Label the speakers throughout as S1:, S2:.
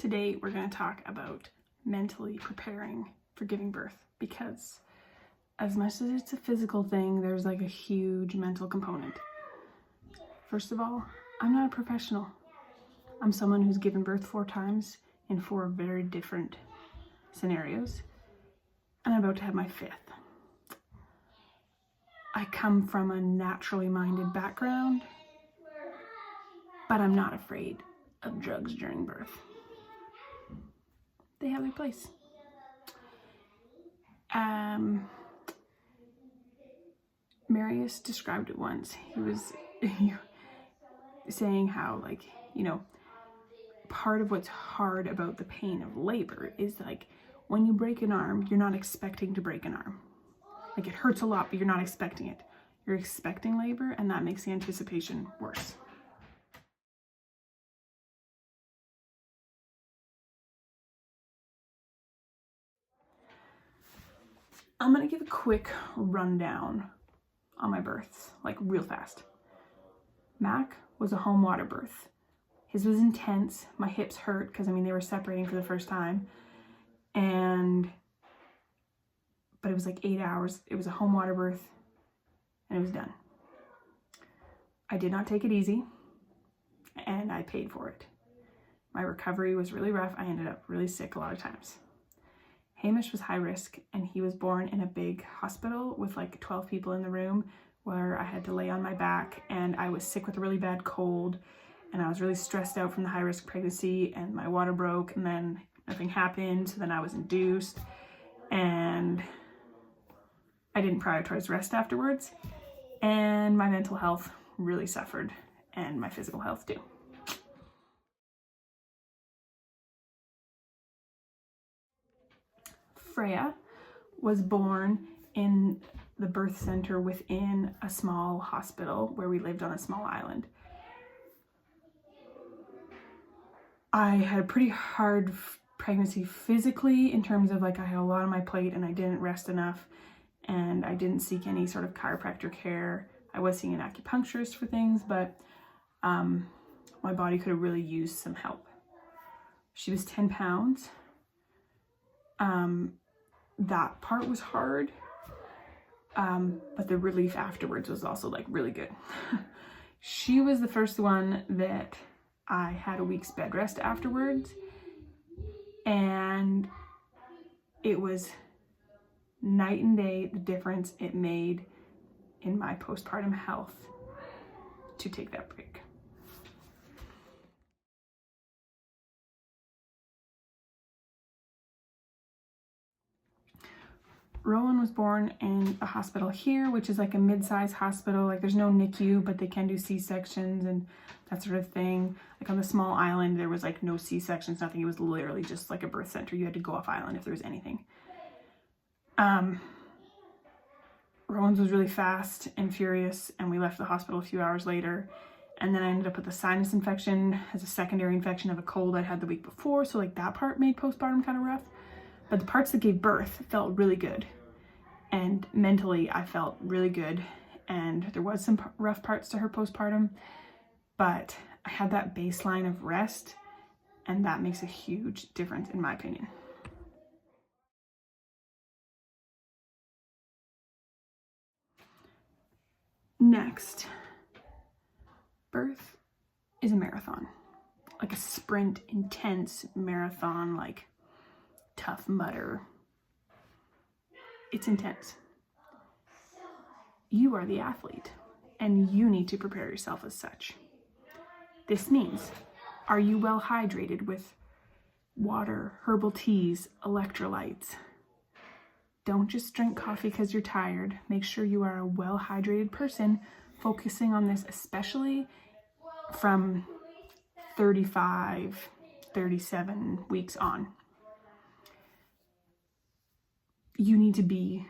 S1: Today we're going to talk about mentally preparing for giving birth, because as much as it's a physical thing, there's like a huge mental component. First of all, I'm not a professional. I'm someone who's given birth 4 times in 4 very different scenarios, and I'm about to have my 5th. I come from a naturally minded background, but I'm not afraid of drugs during birth. They have their place. Marius described it once. He was saying how, like, part of what's hard about the pain of labor is like when you break an arm, you're not expecting to break an arm. Like, it hurts a lot, but you're not expecting it. You're expecting labor, and that makes the anticipation worse. I'm gonna give a quick rundown on my births, like real fast. Mac was a home water birth. His was intense. My hips hurt because they were separating for the first time. But it was like 8 hours. It was a home water birth and it was done. I did not take it easy and I paid for it. My recovery was really rough. I ended up really sick a lot of times. Hamish was high risk, and he was born in a big hospital with like 12 people in the room, where I had to lay on my back, and I was sick with a really bad cold, and I was really stressed out from the high risk pregnancy, and my water broke, and then nothing happened. So then I was induced, and I didn't prioritize rest afterwards, and my mental health really suffered, and my physical health too. Freya was born in the birth center within a small hospital where we lived on a small island. I had a pretty hard pregnancy physically, in terms of like I had a lot on my plate and I didn't rest enough, and I didn't seek any sort of chiropractor care. I was seeing an acupuncturist for things, but my body could have really used some help. She was 10 pounds. That part was hard, but the relief afterwards was also like really good. She was the first one that I had a week's bed rest afterwards, and it was night and day the difference it made in my postpartum health to take that break. Rowan was born in a hospital here, which is like a mid-sized hospital. Like, there's no NICU, but they can do C-sections and that sort of thing. Like, on the small island, there was like no C-sections, nothing. It was literally just like a birth center. You had to go off island if there was anything. Rowan's was really fast and furious, and we left the hospital a few hours later. And then I ended up with a sinus infection as a secondary infection of a cold I'd had the week before. So like that part made postpartum kind of rough. But the parts that gave birth felt really good. And mentally, I felt really good. And there was some rough parts to her postpartum, but I had that baseline of rest, and that makes a huge difference in my opinion. Next, birth is a marathon, like a sprint, intense marathon, like Tough Mudder. It's intense. You are the athlete, and you need to prepare yourself as such. This means, are you well hydrated with water, herbal teas, electrolytes? Don't just drink coffee because you're tired. Make sure you are a well hydrated person, focusing on this especially from 35, 37 weeks on. You need to be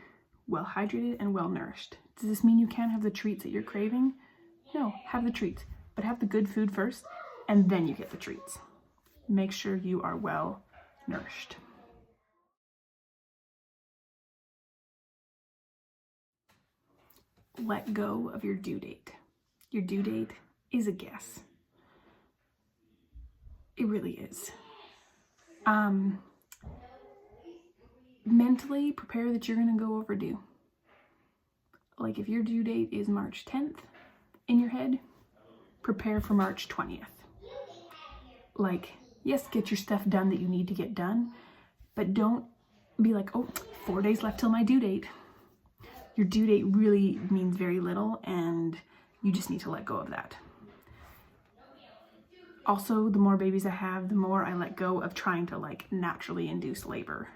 S1: well hydrated and well nourished. Does this mean you can't have the treats that you're craving? No, have the treats, but have the good food first, and then you get the treats. Make sure you are well nourished. Let go of your due date. Your due date is a guess. It really is. Mentally prepare that you're going to go overdue. Like if your due date is March 10th in your head, prepare for March 20th. Like, yes, get your stuff done that you need to get done, but don't be like, oh, 4 days left till my due date. Your due date really means very little, and you just need to let go of that. Also, the more babies I have, the more I let go of trying to like naturally induce labor.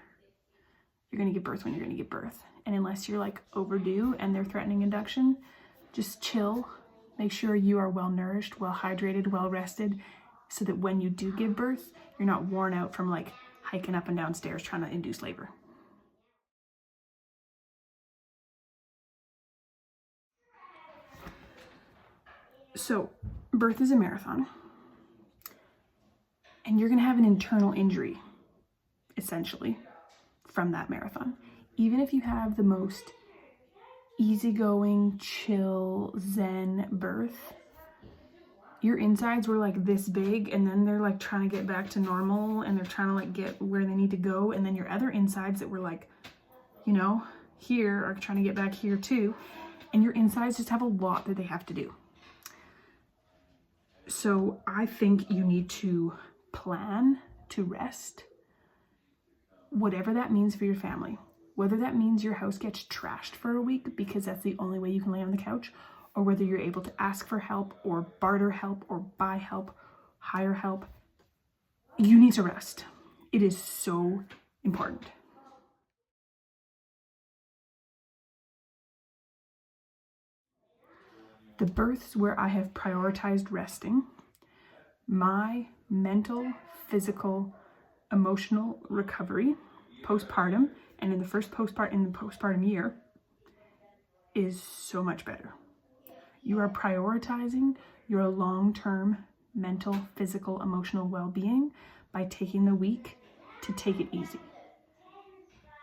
S1: You're going to give birth when you're going to give birth. And unless you're like overdue and they're threatening induction, just chill. Make sure you are well nourished, well hydrated, well rested, so that when you do give birth, you're not worn out from like hiking up and down stairs trying to induce labor. So, birth is a marathon, and you're going to have an internal injury, essentially, from that marathon. Even if you have the most easygoing, chill, zen birth, your insides were like this big, and then they're like trying to get back to normal, and they're trying to like get where they need to go, and then your other insides that were like, you know, here are trying to get back here too, and your insides just have a lot that they have to do. So I think you need to plan to rest, whatever that means for your family. Whether that means your house gets trashed for a week because that's the only way you can lay on the couch, or whether you're able to ask for help or barter help or buy help, hire help, you need to rest. It is so important. The births where I have prioritized resting, my mental, physical, emotional recovery postpartum and in the postpartum year is so much better. You are prioritizing your long-term mental, physical, emotional well-being by taking the week to take it easy.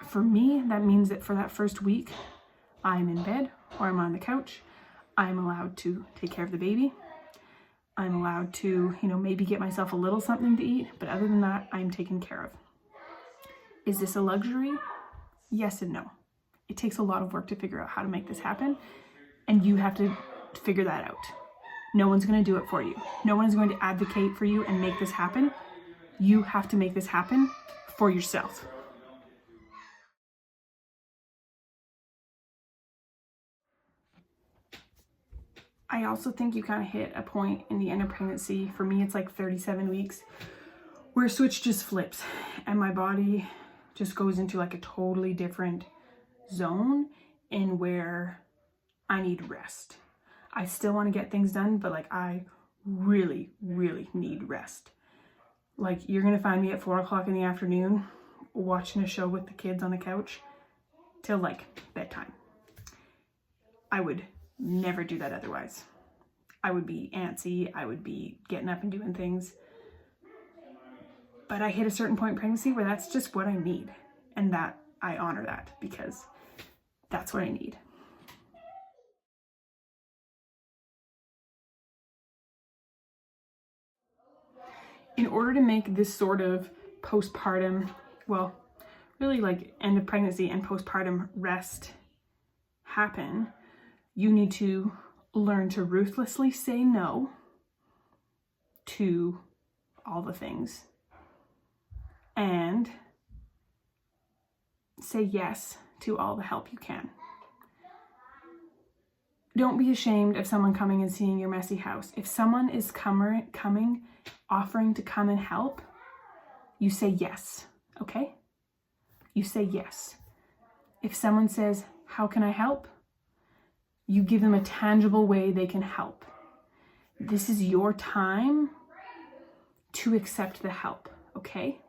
S1: For me, that means that for that first week, I'm in bed or I'm on the couch. I'm allowed to take care of the baby. I'm allowed to, maybe get myself a little something to eat, but other than that, I'm taken care of. Is this a luxury? Yes and no. It takes a lot of work to figure out how to make this happen, and you have to figure that out. No one's going to do it for you. No one is going to advocate for you and make this happen. You have to make this happen for yourself. I also think you kind of hit a point in the end of pregnancy. For me, it's like 37 weeks where a switch just flips and my body just goes into like a totally different zone in where I need rest. I still want to get things done, but like I really, really need rest. Like you're going to find me at 4 o'clock in the afternoon watching a show with the kids on the couch till like bedtime. I would never do that otherwise. I would be antsy. I would be getting up and doing things. But I hit a certain point in pregnancy where that's just what I need. And that I honor that because that's what I need. In order to make this sort of postpartum, well, really like end of pregnancy and postpartum rest happen, you need to learn to ruthlessly say no to all the things and say yes to all the help you can. Don't be ashamed of someone coming and seeing your messy house. If someone is coming, offering to come and help, you say yes, okay? You say yes. If someone says, how can I help? You give them a tangible way they can help. This is your time to accept the help, okay?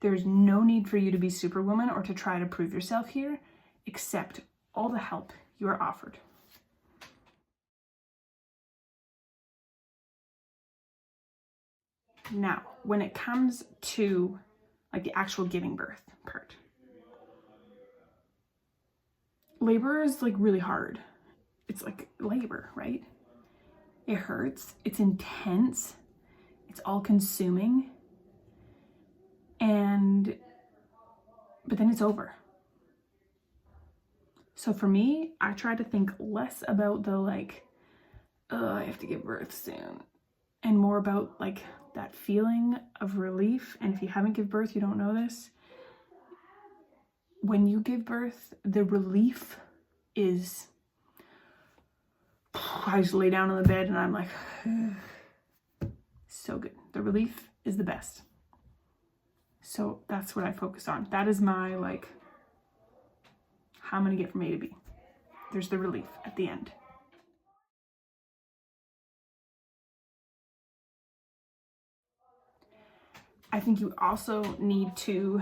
S1: There's no need for you to be superwoman or to try to prove yourself here. Accept all the help you are offered. Now, when it comes to like the actual giving birth part, labor is like really hard. It's like labor, right? It hurts, it's intense, it's all consuming. but then it's over. So for me, I try to think less about the like, oh, I have to give birth soon, and more about like that feeling of relief. And if you haven't given birth, you don't know this. When you give birth, the relief is, I just lay down on the bed and I'm like, so good. The relief is the best. So that's what I focus on. That is my like, how I'm gonna get from A to B. There's the relief at the end. I think you also need to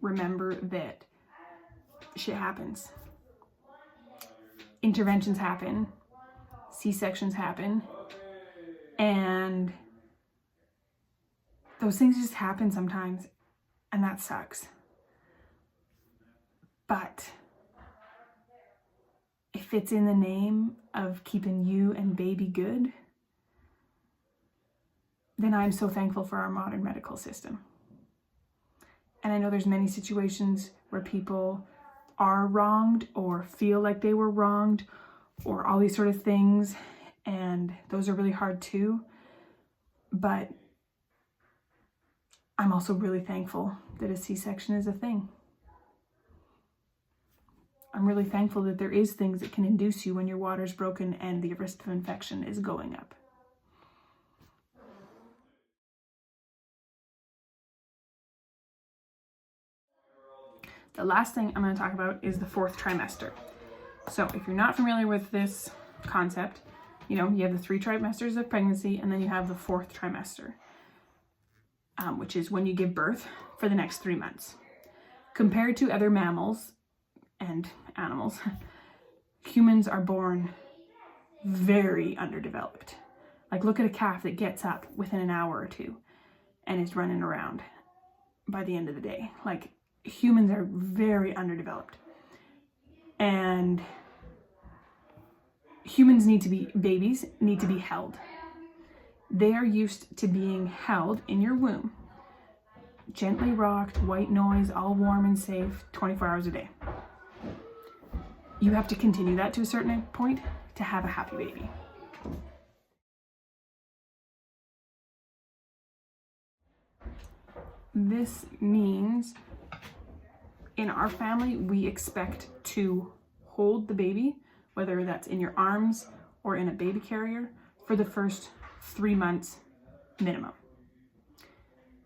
S1: remember that shit happens. Interventions happen, C-sections happen, and those things just happen sometimes, and that sucks. But if it's in the name of keeping you and baby good, then I'm so thankful for our modern medical system. And I know there's many situations where people are wronged or feel like they were wronged or all these sort of things, and those are really hard too. But I'm also really thankful that a C-section is a thing. I'm really thankful that there is things that can induce you when your water's broken and the risk of infection is going up. The last thing I'm going to talk about is the 4th trimester. So if you're not familiar with this concept, you know, you have the 3 trimesters of pregnancy, and then you have the 4th trimester, which is when you give birth for the next 3 months. Compared to other mammals and animals, humans are born very underdeveloped. Like, look at a calf that gets up within an hour or 2 and is running around by the end of the day. Like, humans are very underdeveloped. And babies need to be held. They are used to being held in your womb, gently rocked, white noise, all warm and safe, 24 hours a day. You have to continue that to a certain point to have a happy baby. This means in our family, we expect to hold the baby, whether that's in your arms or in a baby carrier, for the first 3 months minimum.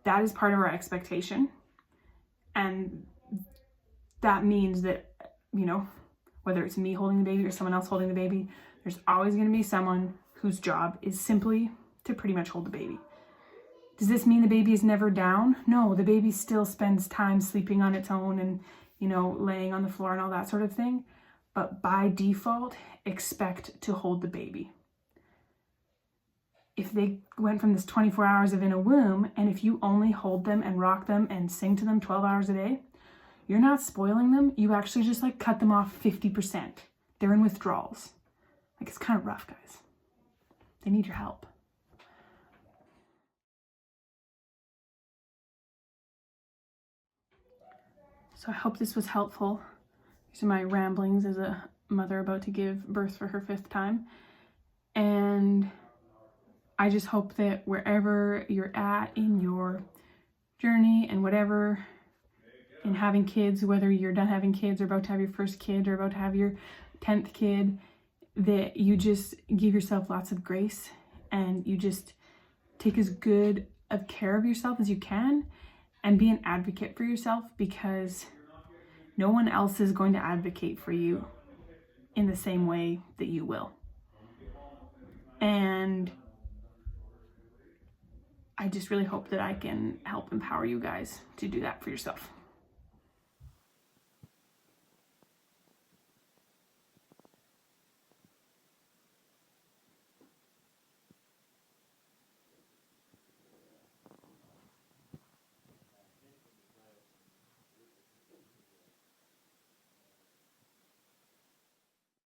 S1: That is part of our expectation. And that means that, you know, whether it's me holding the baby or someone else holding the baby, there's always going to be someone whose job is simply to pretty much hold the baby. Does this mean the baby is never down? No, the baby still spends time sleeping on its own and, you know, laying on the floor and all that sort of thing. But by default, expect to hold the baby. If they went from this 24 hours of in a womb, and if you only hold them and rock them and sing to them 12 hours a day, you're not spoiling them. You actually just like cut them off 50%. They're in withdrawals. Like, it's kind of rough, guys. They need your help. So I hope this was helpful. These are my ramblings as a mother about to give birth for her 5th time. And I just hope that wherever you're at in your journey and whatever, in having kids, whether you're done having kids or about to have your first kid or about to have your 10th kid, that you just give yourself lots of grace and you just take as good of care of yourself as you can and be an advocate for yourself, because no one else is going to advocate for you in the same way that you will. And I just really hope that I can help empower you guys to do that for yourself.